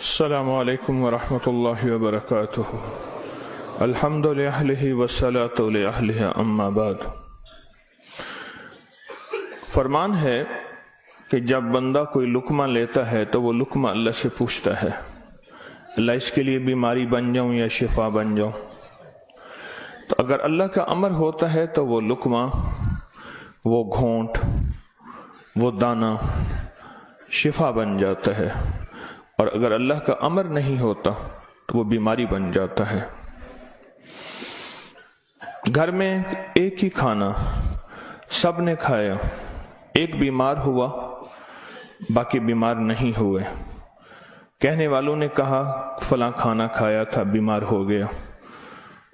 السلام علیکم ورحمۃ اللہ وبرکاتہ۔ الحمد للہ والصلاۃ لأہلہ اما بعد۔ فرمان ہے کہ جب بندہ کوئی لقمہ لیتا ہے تو وہ لقمہ اللہ سے پوچھتا ہے، اللہ اس کے لیے بیماری بن جاؤں یا شفا بن جاؤں؟ تو اگر اللہ کا امر ہوتا ہے تو وہ لقمہ، وہ گھونٹ، وہ دانہ شفا بن جاتا ہے، اور اگر اللہ کا امر نہیں ہوتا تو وہ بیماری بن جاتا ہے۔ گھر میں ایک ہی کھانا سب نے کھایا، ایک بیمار ہوا باقی بیمار نہیں ہوئے، کہنے والوں نے کہا فلاں کھانا کھایا تھا بیمار ہو گیا،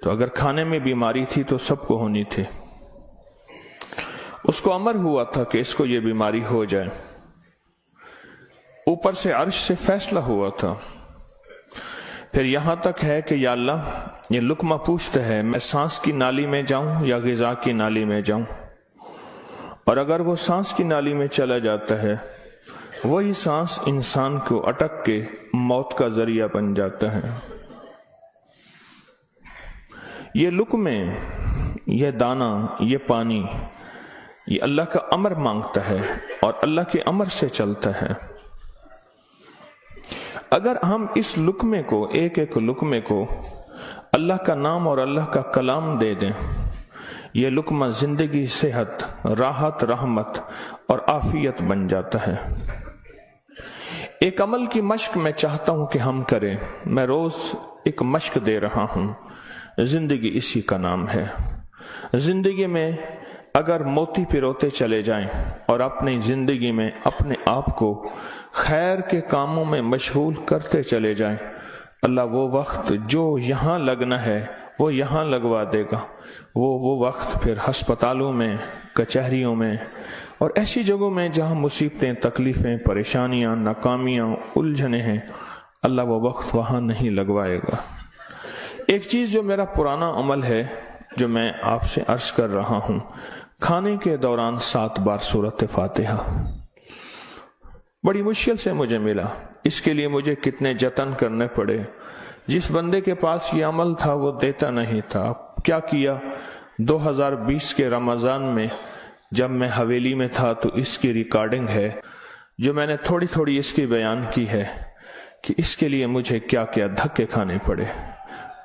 تو اگر کھانے میں بیماری تھی تو سب کو ہونی تھی۔ اس کو امر ہوا تھا کہ اس کو یہ بیماری ہو جائے، اوپر سے عرش سے فیصلہ ہوا تھا۔ پھر یہاں تک ہے کہ یا اللہ یہ لقمہ پوچھتا ہے میں سانس کی نالی میں جاؤں یا غذا کی نالی میں جاؤں، اور اگر وہ سانس کی نالی میں چلا جاتا ہے وہی سانس انسان کو اٹک کے موت کا ذریعہ بن جاتا ہے۔ یہ لقمے، یہ دانہ، یہ پانی، یہ اللہ کا امر مانگتا ہے اور اللہ کے امر سے چلتا ہے۔ اگر ہم اس لقمے کو، ایک ایک لقمے کو اللہ کا نام اور اللہ کا کلام دے دیں، یہ لقمہ زندگی، صحت، راحت، رحمت اور عافیت بن جاتا ہے۔ ایک عمل کی مشق میں چاہتا ہوں کہ ہم کریں، میں روز ایک مشق دے رہا ہوں، زندگی اسی کا نام ہے۔ زندگی میں اگر موتی پروتے چلے جائیں اور اپنی زندگی میں اپنے آپ کو خیر کے کاموں میں مشغول کرتے چلے جائیں، اللہ وہ وقت جو یہاں لگنا ہے وہ یہاں لگوا دے گا۔ وہ وقت پھر ہسپتالوں میں، کچہریوں میں اور ایسی جگہوں میں جہاں مصیبتیں، تکلیفیں، پریشانیاں، ناکامیاں، الجھنیں ہیں، اللہ وہ وقت وہاں نہیں لگوائے گا۔ ایک چیز جو میرا پرانا عمل ہے، جو میں آپ سے عرض کر رہا ہوں، کھانے کے دوران 7 بار سورۃ فاتحہ، بڑی مشکل سے مجھے ملا، اس کے لیے مجھے کتنے جتن کرنے پڑے۔ جس بندے کے پاس یہ عمل تھا وہ دیتا نہیں تھا۔ کیا کیا؟ 2020 کے رمضان میں جب میں حویلی میں تھا تو اس کی ریکارڈنگ ہے، جو میں نے تھوڑی تھوڑی اس کی بیان کی ہے کہ اس کے لیے مجھے کیا کیا دھکے کھانے پڑے،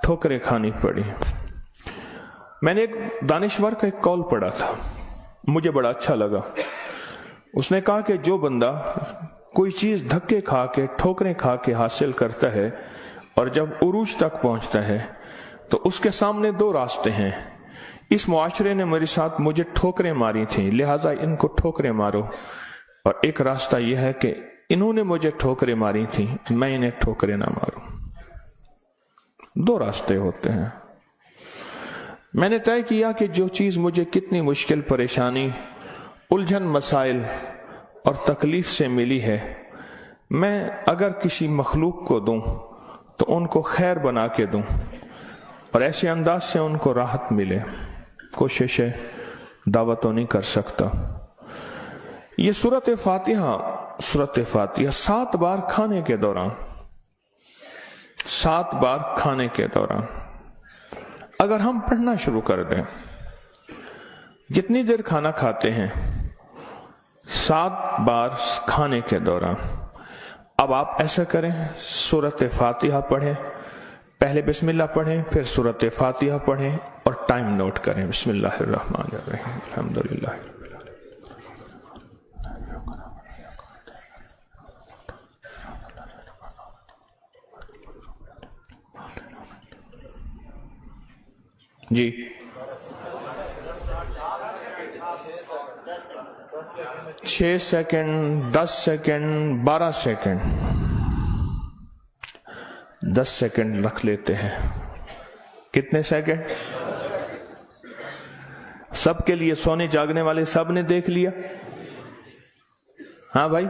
ٹھوکریں کھانی پڑی۔ میں نے ایک دانشور کا ایک قول پڑھا تھا، مجھے بڑا اچھا لگا۔ اس نے کہا کہ جو بندہ کوئی چیز دھکے کھا کے، ٹھوکریں کھا کے حاصل کرتا ہے اور جب عروج تک پہنچتا ہے تو اس کے سامنے 2 راستے ہیں۔ اس معاشرے نے میرے ساتھ مجھے ٹھوکریں ماری تھیں، لہٰذا ان کو ٹھوکریں مارو، اور ایک راستہ یہ ہے کہ انہوں نے مجھے ٹھوکریں ماری تھیں، میں انہیں ٹھوکریں نہ ماروں۔ 2 راستے ہوتے ہیں۔ میں نے طے کیا کہ جو چیز مجھے کتنی مشکل، پریشانی، الجھن، مسائل اور تکلیف سے ملی ہے، میں اگر کسی مخلوق کو دوں تو ان کو خیر بنا کے دوں اور ایسے انداز سے ان کو راحت ملے۔ کوشش ہے، دعوت تو نہیں کر سکتا۔ یہ سورۃ فاتحہ 7 بار کھانے کے دوران، 7 بار کھانے کے دوران اگر ہم پڑھنا شروع کر دیں، جتنی دیر کھانا کھاتے ہیں 7 بار کھانے کے دوران، اب آپ ایسا کریں، سورۃ فاتحہ پڑھیں، پہلے بسم اللہ پڑھیں، پھر سورۃ فاتحہ پڑھیں اور ٹائم نوٹ کریں۔ بسم اللہ الرحمن الرحیم، الحمدللہ۔ جی 6 سیکنڈ، 10 سیکنڈ، 12 سیکنڈ، 10 سیکنڈ رکھ لیتے ہیں۔ کتنے سیکنڈ؟ سب کے لیے، سونے جاگنے والے سب نے دیکھ لیا؟ ہاں بھائی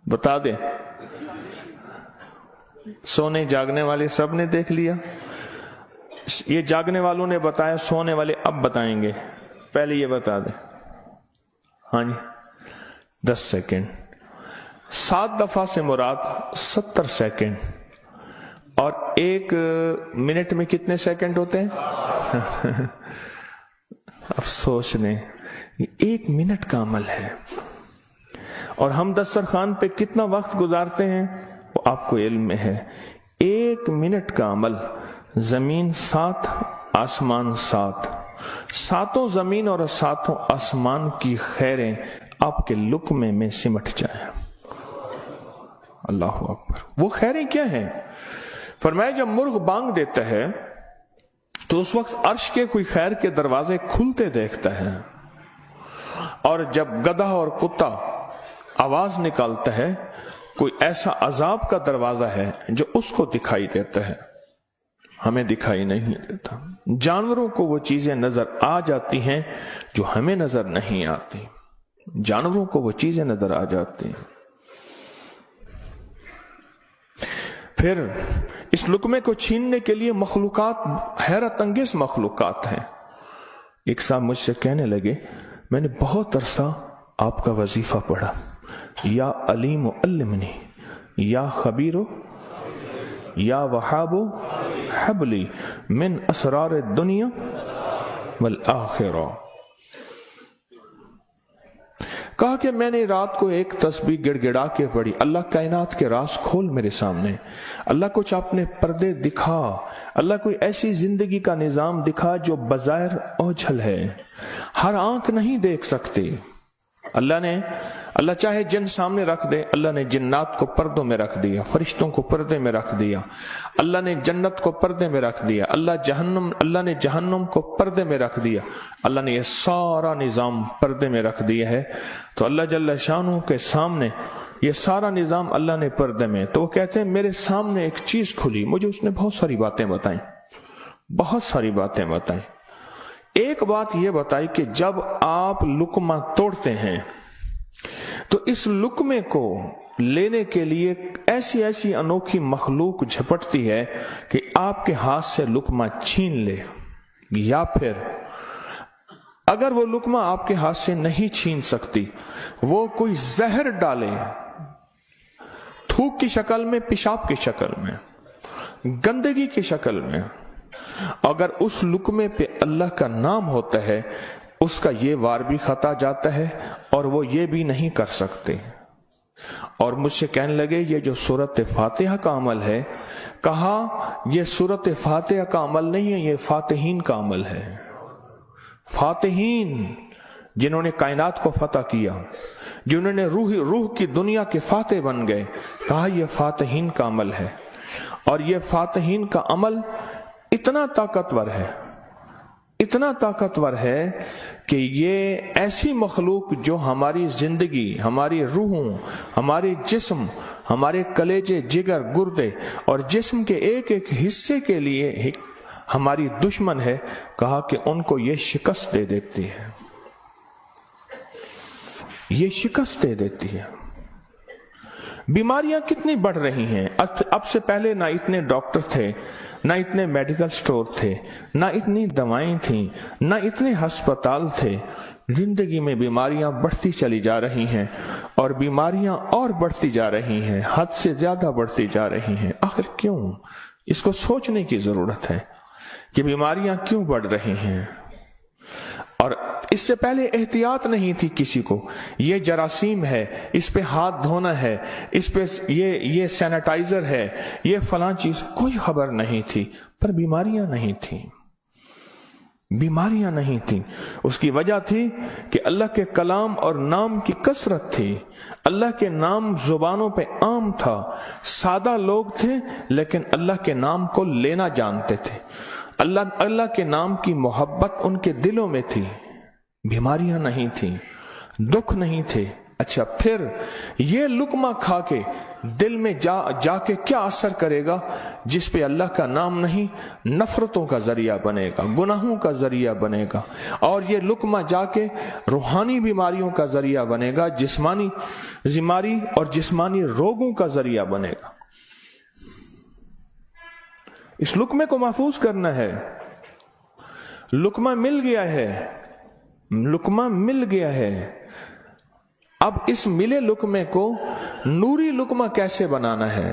بتا دیں، سونے جاگنے والے سب نے دیکھ لیا؟ یہ جاگنے والوں نے بتایا، سونے والے اب بتائیں گے، پہلے یہ بتا دیں۔ ہاں جی 10 سیکنڈ۔ 7 दफा से मुराद 70 सेकंड, और 1 मिनट में कितने सेकंड होते हैं? अफसोस ने, 1 मिनट का अमल है, और हम दस्तरखान पे कितना वक्त गुजारते हैं वो आपको इल्म में है। 1 मिनट का अमल, जमीन 7 आसमान 7, 7 जमीन और 7 आसमान की खैरें आपके लुक्मे में सिमट जाए। अल्लाह अकबर। वो खैरें क्या हैं? फरमाया जब मुर्ग बांग देता है तो उस वक्त अर्श के कोई खैर के दरवाजे खुलते देखता है, और जब गधा और कुत्ता आवाज निकालता है कोई ऐसा अजाब का दरवाजा है जो उसको दिखाई देता है, हमें दिखाई नहीं देता। जानवरों को वो चीजें नजर आ जाती हैं जो हमें नजर नहीं आती, जानवरों को वो चीजें नजर आ जाती हैं। फिर इस लुक्मे को छीनने के लिए मखलूकात, हैरत अंगेज मखलूकात हैं। एक साहब मुझसे कहने लगे, मैंने बहुत अरसा आपका वजीफा पढ़ा, या अलीम अल्लिमनी, या खबीरो, या वहाबो हबली मिन असरार दुनिया वल आखिरा। कहा कि मैंने रात को एक तस्बीह गिड़गिड़ा के पढ़ी, अल्लाह कायनात के राज खोल मेरे सामने, अल्लाह कुछ अपने पर्दे दिखा, अल्लाह कोई ऐसी जिंदगी का निजाम दिखा जो बज़ाहिर ओझल है, हर आंख नहीं देख सकती। अल्लाह चाहे जिन सामने रख दे, अल्लाह ने जिन्नात को पर्दों में रख दिया, फरिश्तों को पर्दे में रख दिया, अल्लाह ने जन्नत को पर्दे में रख दिया, अल्लाह ने जहन्नम को पर्दे में रख दिया, अल्लाह ने ये सारा निजाम पर्दे में रख दिया है। तो अल्लाह जल्ल शानू के सामने ये सारा निजाम अल्लाह ने पर्दे में, तो वो कहते हैं मेरे सामने एक चीज खुली, मुझे उसने बहुत सारी बातें बताई, बहुत सारी बातें बताई। एक बात यह बताई कि जब आप लुकमा तोड़ते हैं तो इस लुकमे को लेने के लिए ऐसी ऐसी अनोखी मखलूक झपटती है कि आपके हाथ से लुकमा छीन ले, या फिर अगर वो लुकमा आपके हाथ से नहीं छीन सकती, वो कोई जहर डाले, थूक की शक्ल में, पेशाब की शक्ल में, गंदगी की शक्ल में। अगर उस लुकमे पे अल्लाह का नाम होता है, उसका ये वार भी खता जाता है और वो ये भी नहीं कर सकते। और मुझसे कहने लगे ये जो सूरत फातिहा का अमल है, कहा ये सूरत फातिहा का अमल नहीं है, ये फातिहीन का अमल है। फातिहीन जिन्होंने कायनात को फतह किया, जिन्होंने रूह की दुनिया के फातिह बन गए, कहा यह फातिहीन का अमल है। और यह फातिहीन का अमल इतना ताकतवर है, इतना ताकतवर है कि ये ऐसी मखलूक जो हमारी जिंदगी, हमारी रूहों, हमारे जिस्म, हमारे कलेजे, जिगर, गुर्दे और जिस्म के एक एक हिस्से के लिए हमारी दुश्मन है, कहा कि उनको ये शिकस्त दे देती है, ये शिकस्त दे देती है। बीमारियां कितनी बढ़ रही हैं। अब से पहले ना इतने डॉक्टर थे, ना इतने मेडिकल स्टोर थे, ना इतनी दवाएं थी, ना इतने अस्पताल थे। जिंदगी में बीमारियां बढ़ती चली जा रही हैं, और बीमारियां और बढ़ती जा रही हैं, हद से ज्यादा बढ़ती जा रही हैं। आखिर क्यों? इसको सोचने की जरूरत है कि बीमारियां क्यों बढ़ रही हैं। और इससे पहले एहतियात नहीं थी किसी को, ये जरासीम है, इस पे हाथ धोना है, इस पे ये सैनिटाइजर है, ये फलां चीज, कोई खबर नहीं थी। पर बीमारियां नहीं थी, बीमारियां नहीं थी। उसकी वजह थी कि अल्लाह के कलाम और नाम की कसरत थी। अल्लाह के नाम जुबानों पे आम था, सादा लोग थे लेकिन अल्लाह के नाम को लेना जानते थे। अल्लाह के नाम की मोहब्बत उनके दिलों में थी। बीमारियां नहीं थी, दुख नहीं थे। अच्छा, फिर ये लुकमा खा के दिल में जाके क्या असर करेगा? जिस पे अल्लाह का नाम नहीं, नफरतों का जरिया बनेगा, गुनाहों का जरिया बनेगा। और ये लुकमा जाके रूहानी बीमारियों का जरिया बनेगा, जिस्मानी बीमारी और जिस्मानी रोगों का जरिया बनेगा। इस लुकमे को महफूज करना है। लुकमा मिल गया है, लुकमा मिल गया है। اب اس ملے لقمے کو نوری لقمہ کیسے بنانا ہے؟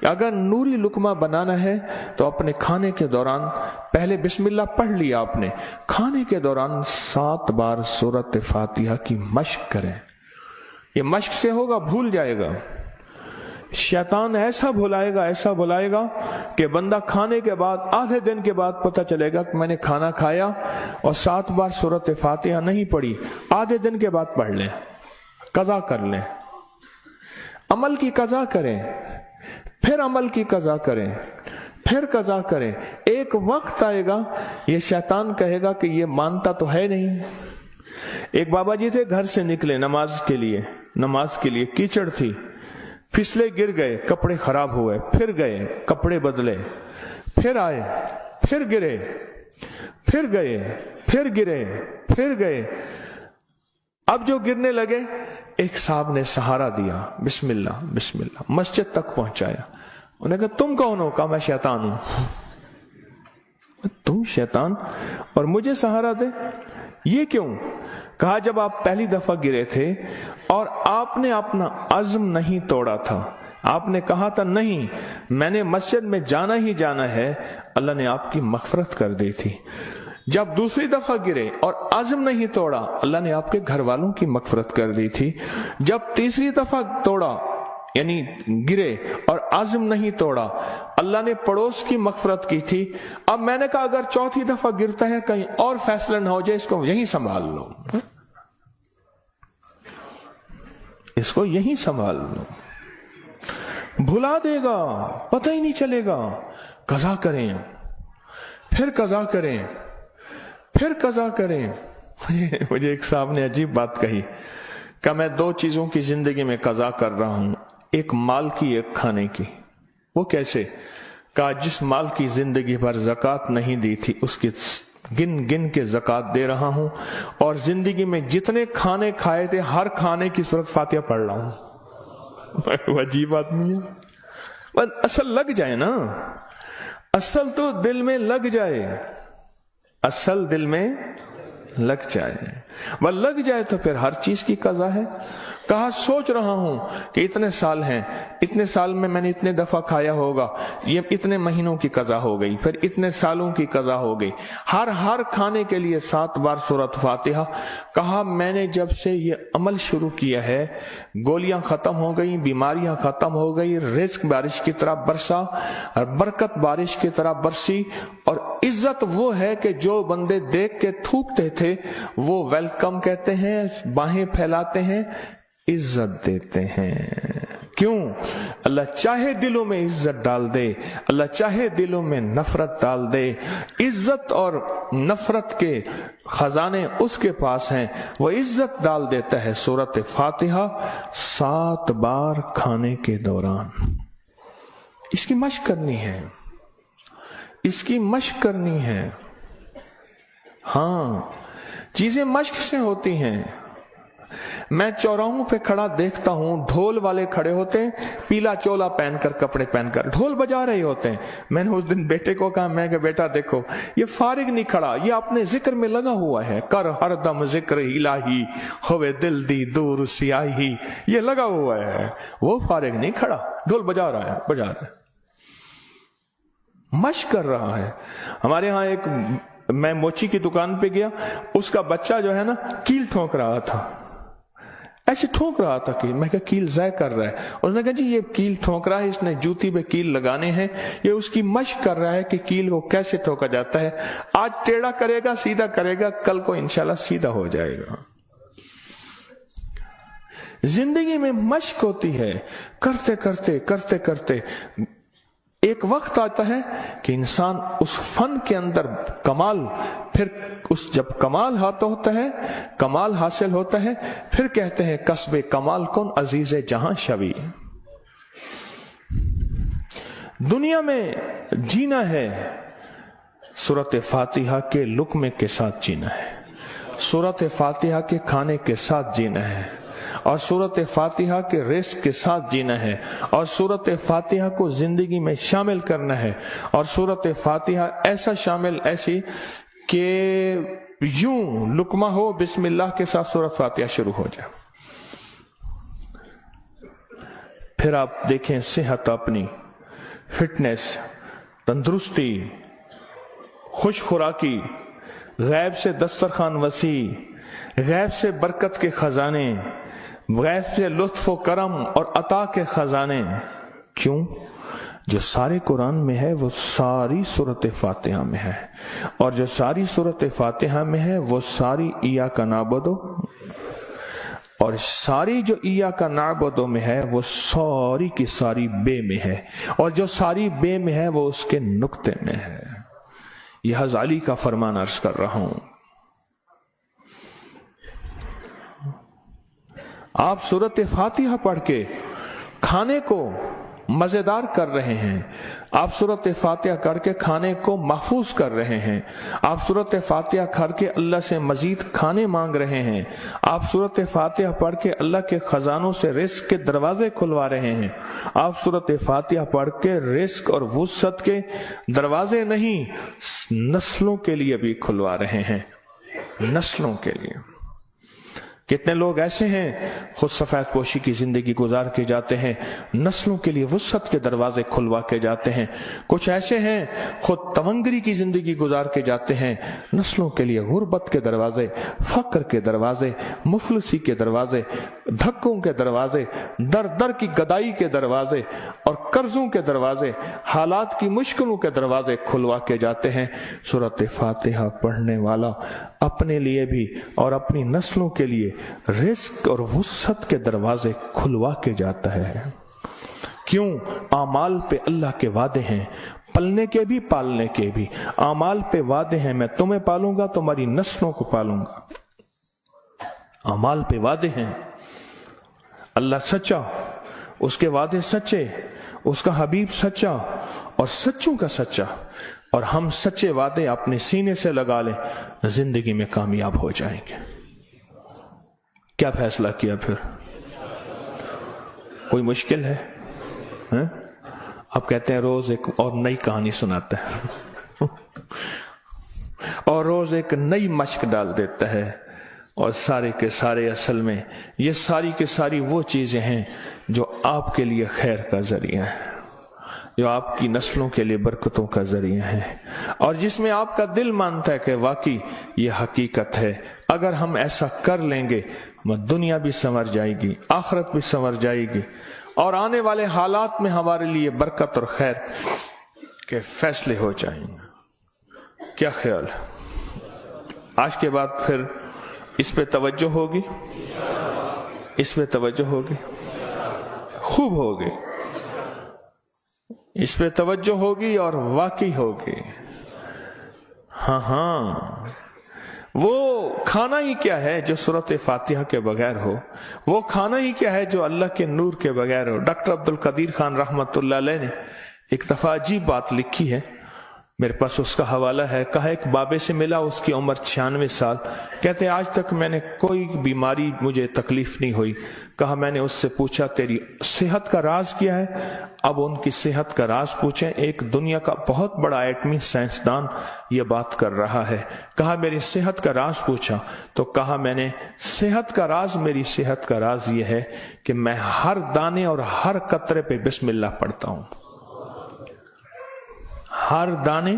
اگر نوری لقمہ بنانا ہے تو اپنے کھانے کے دوران پہلے بسم اللہ پڑھ لیا آپ نے، کھانے کے دوران 7 بار سورۃ فاتحہ کی مشق کریں۔ یہ مشق سے ہوگا، بھول جائے گا۔ شیطان ایسا بھلائے گا کہ بندہ کھانے کے بعد آدھے دن کے بعد پتہ چلے گا کہ میں نے کھانا کھایا اور 7 بار سورۃ فاتحہ نہیں پڑھی۔ آدھے دن کے بعد پڑھ لیں، قضا کر لیں، عمل کی قضا کریں، پھر عمل کی قضا کریں، پھر قضا کریں۔ ایک وقت آئے گا یہ شیطان کہے گا کہ یہ مانتا تو ہے نہیں۔ ایک بابا جی تھے، گھر سے نکلے نماز کے لیے کیچڑ تھی، پھسلے، گر گئے، کپڑے خراب ہوئے، پھر گئے، کپڑے بدلے، پھر آئے، پھر گرے، پھر گئے، پھر گرے، پھر گئے۔ اب جو گرنے لگے ایک صاحب نے سہارا دیا، بسم اللہ بسم اللہ، مسجد تک پہنچایا۔ انہوں نے کہا تم کون ہو؟ کہا میں شیطان ہوں۔ تم شیطان اور مجھے سہارا دے؟ یہ کیوں؟ کہا جب آپ پہلی دفعہ گرے تھے اور آپ نے اپنا عزم نہیں توڑا تھا، آپ نے کہا تھا نہیں میں نے مسجد میں جانا ہی جانا ہے، اللہ نے آپ کی مغفرت کر دی تھی۔ جب دوسری دفعہ گرے اور عزم نہیں توڑا، اللہ نے آپ کے گھر والوں کی مغفرت کر دی تھی۔ جب تیسری دفعہ توڑا یعنی گرے اور عزم نہیں توڑا، اللہ نے پڑوس کی مغفرت کی تھی۔ اب میں نے کہا اگر چوتھی دفعہ گرتا ہے کہیں اور فیصلہ نہ ہو جائے، اس کو یہیں سنبھال لو، اس کو یہیں سنبھال لو، بھلا دے گا، پتہ ہی نہیں چلے گا۔ قضا کریں، پھر قضا کریں، پھر قضا کریں۔ مجھے ایک صاحب نے عجیب بات کہی کہ میں 2 چیزوں کی زندگی میں قضا کر رہا ہوں، ایک مال کی، ایک کھانے کی۔ وہ کیسے؟ کہا جس مال کی زندگی بھر زکوٰۃ نہیں دی تھی اس کی گن گن کے زکوٰۃ دے رہا ہوں، اور زندگی میں جتنے کھانے کھائے تھے ہر کھانے کی سورۃ فاتحہ پڑھ رہا ہوں۔ عجیب آدمی ہے، اصل لگ جائے نا، اصل تو دل میں لگ جائے، اصل دل میں لگ جائے، وہ لگ جائے تو پھر ہر چیز کی قضا ہے۔ کہا سوچ رہا ہوں کہ اتنے سال ہیں، اتنے سال میں نے اتنے دفعہ کھایا ہوگا، یہ اتنے مہینوں کی قضا ہو گئی، پھر اتنے سالوں کی قضا ہو گئی، ہر کھانے کے لیے 7 بار سورۃ فاتحہ۔ کہا میں نے جب سے یہ عمل شروع کیا ہے، گولیاں ختم ہو گئی، بیماریاں ختم ہو گئی، رزق بارش کی طرح برسا، برکت بارش کی طرح برسی، اور عزت وہ ہے کہ جو بندے دیکھ کے تھوکتے تھے وہ ویلکم کہتے ہیں، باہیں پھیلاتے ہیں، عزت دیتے ہیں۔ کیوں؟ اللہ چاہے دلوں میں عزت ڈال دے، اللہ چاہے دلوں میں نفرت ڈال دے۔ عزت اور نفرت کے خزانے اس کے پاس ہیں، وہ عزت ڈال دیتا ہے۔ سورۃ فاتحہ 7 بار کھانے کے دوران، اس کی مشق کرنی ہے، اس کی مشق کرنی ہے۔ ہاں چیزیں مشق سے ہوتی ہیں۔ میں چوراہوں پہ کھڑا دیکھتا ہوں، ڈھول والے کھڑے ہوتے ہیں، پیلا چولا پہن کر، کپڑے پہن کر ڈھول بجا رہے ہوتے ہیں۔ میں نے اس دن بیٹے کو کہا، میں کہ بیٹا دیکھو یہ فارغ نہیں کھڑا، یہ اپنے ذکر میں لگا ہوا ہے، کر ہر دم ذکر الہی ہوئے دل دی دور سیاہی، یہ لگا ہوا ہے، وہ فارغ نہیں کھڑا، ڈھول بجا رہا ہے، مشق کر رہا ہے۔ ہمارے ہاں ایک، میں موچی کی دکان پہ گیا، اس کا بچہ جو ہے نا کیل ٹھونک رہا تھا، ایسے ٹھونک رہا تھا کہ میں کہا کیل ضائع کر رہا ہے، اس نے کہا جی یہ کیل ٹھونک رہا ہے، اس نے جوتی پہ کیل لگانے ہیں، یہ اس کی مشق کر رہا ہے کہ کیل کو کیسے ٹھوکا جاتا ہے، آج ٹیڑھا کرے گا، سیدھا کرے گا، کل کو انشاءاللہ سیدھا ہو جائے گا۔ زندگی میں مشق ہوتی ہے، کرتے کرتے کرتے کرتے ایک وقت آتا ہے کہ انسان اس فن کے اندر کمال، پھر جب کمال ہوتا ہے، کمال حاصل ہوتا ہے، پھر کہتے ہیں کسب کمال کن عزیز جہاں شوی۔ دنیا میں جینا ہے سورۃ فاتحہ کے لقمے کے ساتھ جینا ہے، سورۃ فاتحہ کے کھانے کے ساتھ جینا ہے، اور سورۃ فاتحہ کے رزق کے ساتھ جینا ہے، اور سورۃ فاتحہ کو زندگی میں شامل کرنا ہے، اور سورۃ فاتحہ ایسا شامل، ایسی کہ یوں لقمہ ہو بسم اللہ کے ساتھ سورۃ فاتحہ شروع ہو جائے۔ फिर आप देखें सेहत, अपनी फिटनेस, तंदुरुस्ती, खुश खुराकी, गैब से दस्तरखान वसी, गैब से बरकत के खजाने, गैब से लुत्फ व करम और अता के खजाने। क्यों? जो सारे कुरान में है वो सारी सूरत फातिहा में है, और जो सारी सूरत फातिहा में है वो सारी इय्याका नअबुदु, और सारी जो इय्याका नअबुदु में है वो सारी की सारी बे में है, और जो सारी बे में है वो उसके नुक्ते में है। यह हज़ाली का फरमान अर्ज कर रहा हूं। आप सूरत फातिहा पढ़ के खाने को मजेदार कर रहे हैं, आप सूरत फातिहा करके खाने को महफूज कर रहे हैं, आप सूरत फातिहा करके अल्लाह से मजीद खाने मांग रहे हैं, आप सूरत फातिहा पढ़ के अल्लाह के खजानों से रिस्क के दरवाजे खुलवा रहे हैं, आप सूरत फातिहा पढ़ के रिस्क और वुसअत के दरवाजे नहीं नस्लों के लिए भी खुलवा रहे हैं, नस्लों के लिए। कितने लोग ऐसे हैं खुद सफेद पोशी की जिंदगी गुजार के जाते हैं, नस्लों के लिए वुसअत के दरवाजे खुलवा के जाते हैं। कुछ ऐसे हैं खुद तवंगरी की जिंदगी गुजार के जाते हैं, नस्लों के लिए गुर्बत के दरवाजे, फक्र के दरवाजे, मुफलसी के दरवाजे, धक्कों के दरवाजे, दर दर की गदाई के दरवाजे और कर्जों के दरवाजे, हालात की मुश्किलों के दरवाजे खुलवा के जाते हैं। सूरत फातिहा पढ़ने वाला अपने लिए भी और अपनी नस्लों के लिए रिस्क और वुसअत के दरवाजे खुलवा के जाता है। क्यों? आमाल पे अल्लाह के वादे हैं, पलने के भी पालने के भी। आमाल पे वादे हैं, मैं तुम्हें पालूंगा, तुम्हारी नस्लों को पालूंगा। आमाल पे वादे हैं, अल्लाह सच्चा, उसके वादे सच्चे, उसका हबीब सच्चा और सच्चों का सच्चा, और हम सच्चे वादे अपने सीने से लगा लें, जिंदगी में कामयाब हो जाएंगे। क्या फैसला किया फिर? कोई मुश्किल है? आप कहते हैं रोज एक और नई कहानी सुनाता है और रोज एक नई मश्क डाल देता है, और सारे के सारे असल में ये सारी के सारी वो चीजें हैं जो आपके लिए खैर का जरिया है, जो आपकी नस्लों के लिए बरकतों का जरिया है, और जिसमें आपका दिल मानता है कि वाकई ये हकीकत है। अगर हम ऐसा कर लेंगे, दुनिया भी संवर जाएगी, आखिरत भी संवर जाएगी, और आने वाले हालात में हमारे लिए बरकत और खैर के फैसले हो जाएंगे। क्या ख्याल? आज के बाद फिर इस पे तवज्जो होगी, इस पे तवज्जो होगी, खूब होगी, इस पे तवज्जो होगी और वाकई होगी। हाँ, वो खाना ही क्या है जो सूरत फातिहा के बगैर हो, वो खाना ही क्या है जो अल्लाह के नूर के बगैर हो। डॉक्टर अब्दुल कदीर खान रहमतुल्लाह अलैह ने एक दफा अजीब बात लिखी है, मेरे पास उसका हवाला है। कहा एक बाबे से मिला, उसकी उम्र 96 साल। कहते आज तक मैंने कोई बीमारी, मुझे तकलीफ नहीं हुई। कहा मैंने उससे पूछा तेरी सेहत का राज क्या है? अब उनकी सेहत का राज पूछें, एक दुनिया का बहुत बड़ा एटमी साइंसदान ये बात कर रहा है। कहा मेरी सेहत का राज पूछा, तो कहा मैंने सेहत का राज, मेरी सेहत का राज ये है कि मैं हर दाने और हर कतरे पे बिस्मिल्लाह पढ़ता हूं। हर दाने,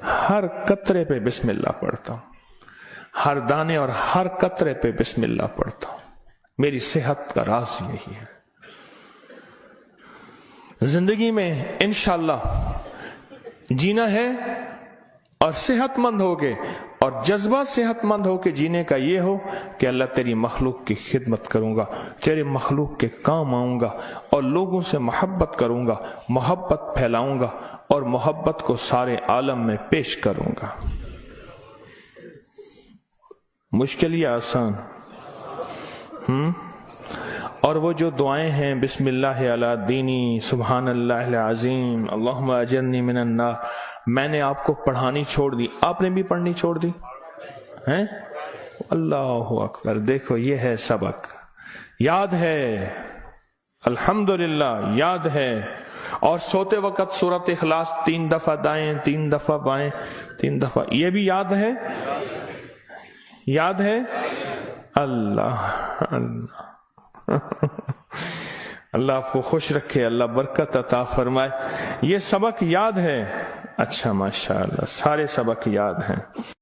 हर कतरे पे बिस्मिल्लाह पढ़ता हूं, हर दाने और हर कतरे पे बिस्मिल्लाह पढ़ता हूं। मेरी सेहत का राज यही है। जिंदगी में इंशाअल्लाह जीना है और सेहतमंद होके, और जज्बा सेहतमंद होके जीने का ये हो कि अल्लाह तेरी मखलूक की खिदमत करूंगा, तेरे मखलूक के काम आऊंगा और लोगों से मोहब्बत करूंगा, मोहब्बत फैलाऊंगा और मोहब्बत को सारे आलम में पेश करूंगा। मुश्किल या आसान? और वो जो दुआएं हैं, बिस्मिल्लाह अला दीनी, सुबहानल्लाह अज़ीम, अल्लाहुम्मा अजरनी मिनन नार, मैंने आपको पढ़ानी छोड़ दी, आपने भी पढ़नी छोड़ दी हैं? अल्लाहु अकबर। देखो ये है सबक, याद है, अल्हम्दुलिल्लाह याद है। और सोते वक्त सूरत इखलास 3 दफा दाएं, 3 दफा बाएं, 3 दफा, ये भी याद है, याद है। अल्लाह अल्लाह اللہ آپ کو خوش رکھے، اللہ برکت عطا فرمائے۔ یہ سبق یاد ہے؟ اچھا، ماشاءاللہ سارے سبق یاد ہیں۔